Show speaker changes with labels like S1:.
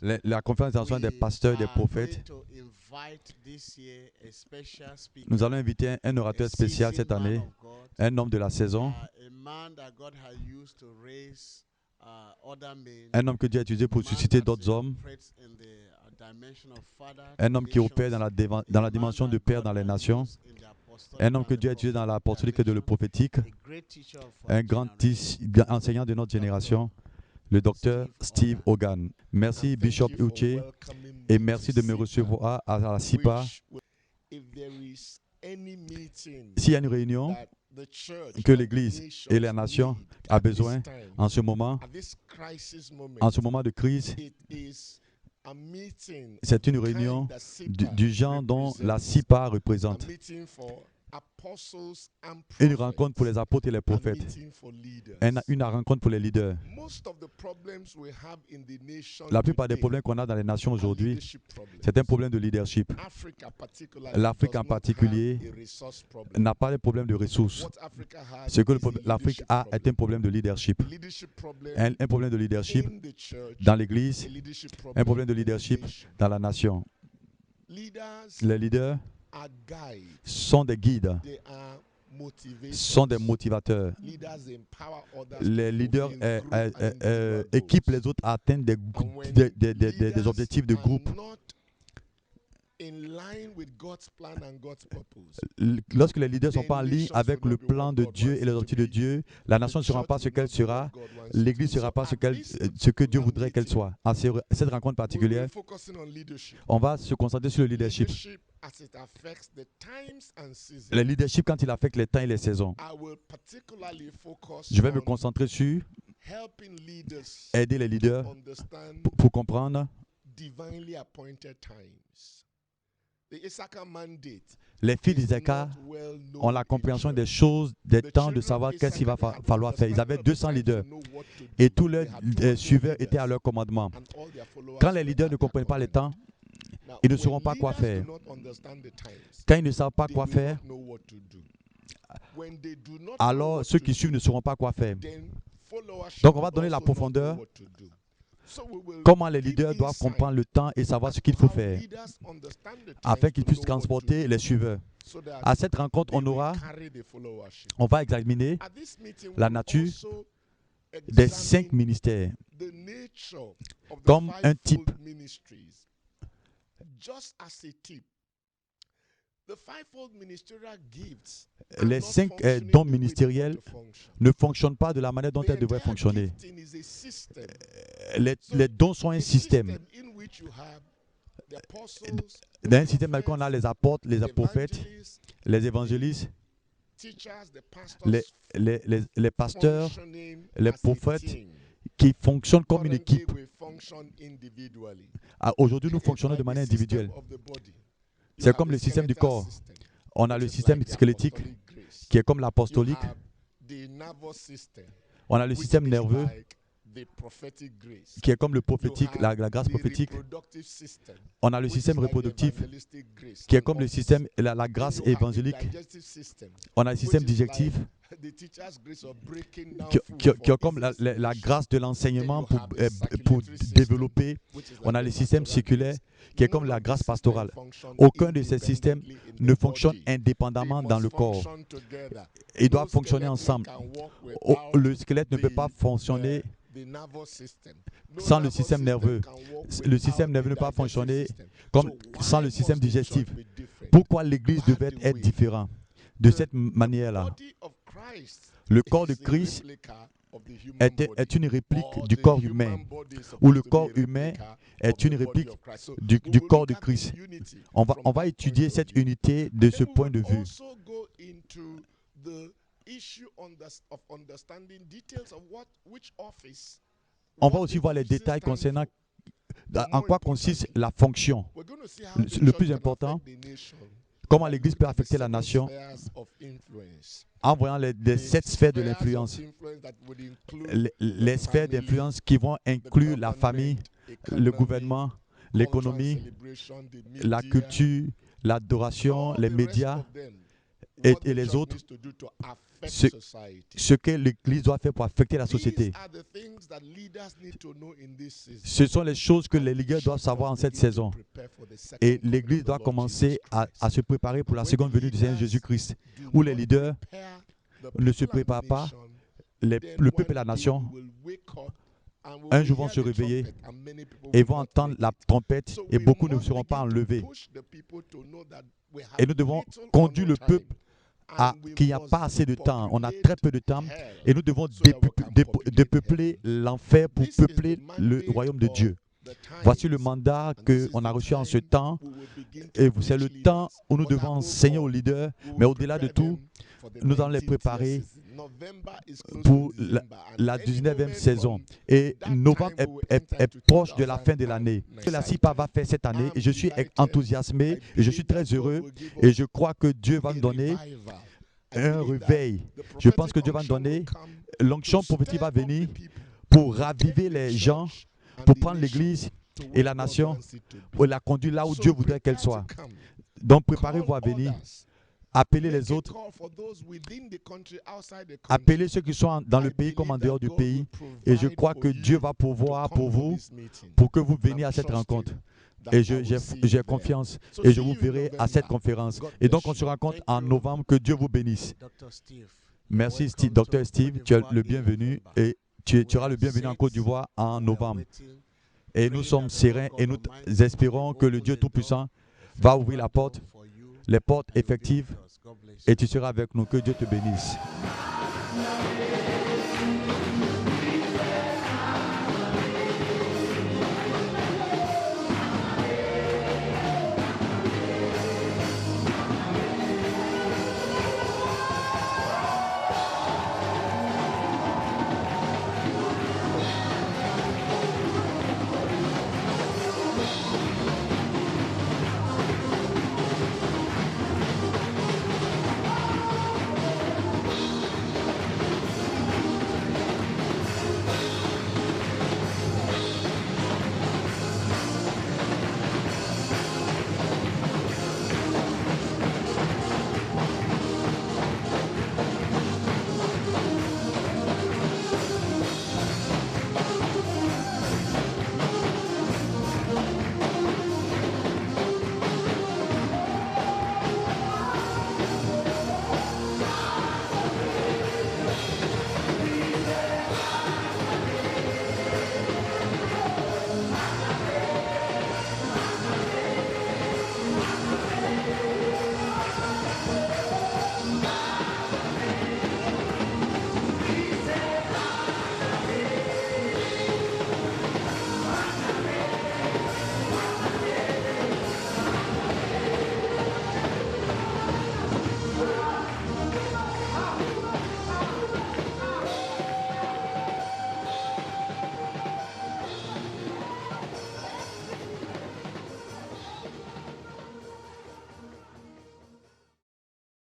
S1: La conférence internationale des pasteurs et des prophètes. Nous allons inviter un orateur spécial cette année, un homme de la saison, un homme que Dieu a utilisé pour susciter d'autres hommes, un homme qui opère dans la dimension de Père dans les nations, un homme que Dieu a utilisé dans l'apostolique et de le prophétique, un grand enseignant de notre génération, le docteur Steve Hogan. Merci Bishop Uche et merci de me recevoir à la SIPA. S'il y a une réunion que l'Église et la nation a besoin en ce moment de crise, c'est une réunion du genre dont la SIPA représente. Une rencontre pour les apôtres et les prophètes. Une rencontre pour les leaders. La plupart des problèmes qu'on a dans les nations aujourd'hui, c'est un problème de leadership. L'Afrique en particulier n'a pas de problème de ressources. Ce que l'Afrique a est un problème de leadership. Un problème de leadership dans l'Église, un problème de leadership dans la nation. Les leaders sont des guides, sont des motivateurs. Les leaders équipent les autres à atteindre des objectifs de groupe. Lorsque les leaders ne sont pas en ligne avec le plan de Dieu et les objectifs de Dieu, la nation ne sera pas ce qu'elle sera, l'Église ne sera pas ce que Dieu voudrait qu'elle soit. À cette rencontre particulière, on va se concentrer sur le leadership. Le leadership quand il affecte les temps et les saisons. Je vais me concentrer sur aider les leaders pour comprendre les fils d'Issachar ont la compréhension des choses, des temps, de savoir qu'est-ce qu'il va falloir faire. Ils avaient 200 leaders et tous leurs suiveurs étaient à leur commandement. Quand les leaders ne comprennent pas les temps, ils ne sauront pas quoi faire. Quand ils ne savent pas quoi faire, alors ceux qui suivent ne sauront pas quoi faire. Donc on va donner la profondeur. Comment les leaders doivent comprendre le temps et savoir ce qu'il faut faire afin qu'ils puissent transporter les suiveurs. À cette rencontre, on va examiner la nature des 5 ministères comme un type. Les 5 dons ministériels ne fonctionnent pas de la manière dont elles devraient fonctionner. Les dons sont un système. Dans un système dans lequel on a les apôtres, les prophètes, les évangélistes, les pasteurs, les prophètes qui fonctionnent comme une équipe. Aujourd'hui, nous fonctionnons de manière individuelle. C'est comme le système du corps. On a le système squelettique qui est comme l'apostolique. On a le système nerveux qui est comme le prophétique, la grâce prophétique. On a le système reproductif qui est comme le système, la grâce évangélique. On a le système digestif qui est comme la grâce de l'enseignement pour développer. On a le système séculaire qui est comme la grâce pastorale. Aucun de ces systèmes ne fonctionne indépendamment dans le corps. Ils doivent fonctionner ensemble. Le squelette ne peut pas fonctionner sans le système nerveux. Le système nerveux ne peut pas fonctionner sans le système digestif. Pourquoi l'Église devait être différente de cette manière-là? Le corps de Christ est une réplique du corps humain, ou le corps humain est une réplique du corps de Christ. On va étudier cette unité de ce point de vue. On va aussi voir les détails concernant en quoi consiste la fonction. Le plus important, comment l'Église peut affecter la nation en voyant les 7 sphères de l'influence. Les sphères d'influence qui vont inclure la famille, le gouvernement, l'économie, la culture, l'adoration, les médias. et les autres, ce que l'Église doit faire pour affecter la société. Ce sont les choses que les leaders doivent savoir en cette saison. Et l'Église doit commencer à se préparer pour la seconde venue du Seigneur Jésus-Christ, où les leaders ne se préparent pas, le peuple et la nation, un jour vont se réveiller et vont entendre la trompette et beaucoup ne seront pas enlevés. Et nous devons conduire le peuple qu'il n'y a pas assez de temps. On a très peu de temps et nous devons dépeupler l'enfer pour peupler le royaume de Dieu. Voici le mandat qu'on a reçu en ce temps et c'est le temps où nous devons enseigner aux leaders, mais au-delà de tout, nous allons les préparer pour la 19e saison. Et novembre est proche de la fin de l'année. La CIPA va faire cette année et je suis enthousiasmé et je suis très heureux et je crois que Dieu va nous donner un réveil. Je pense que Dieu va nous donner, l'onction prophétique va venir pour raviver les gens, pour prendre l'Église et la nation, pour la conduire là où Dieu voudrait qu'elle soit. Donc préparez-vous à venir. Appelez les autres, appelez ceux qui sont dans le pays comme en dehors du pays. Et je crois que Dieu va pourvoir pour vous, pour que vous veniez à cette rencontre. Et j'ai confiance et je vous verrai à cette conférence. Et donc on se rencontre en novembre. Que Dieu vous bénisse. Merci Dr. Steve, tu es le bienvenu et tu auras le bienvenu en Côte d'Ivoire en novembre. Et nous sommes sereins et nous espérons que le Dieu Tout-Puissant va ouvrir la porte, les portes effectives, et tu seras avec nous. Que Dieu te bénisse.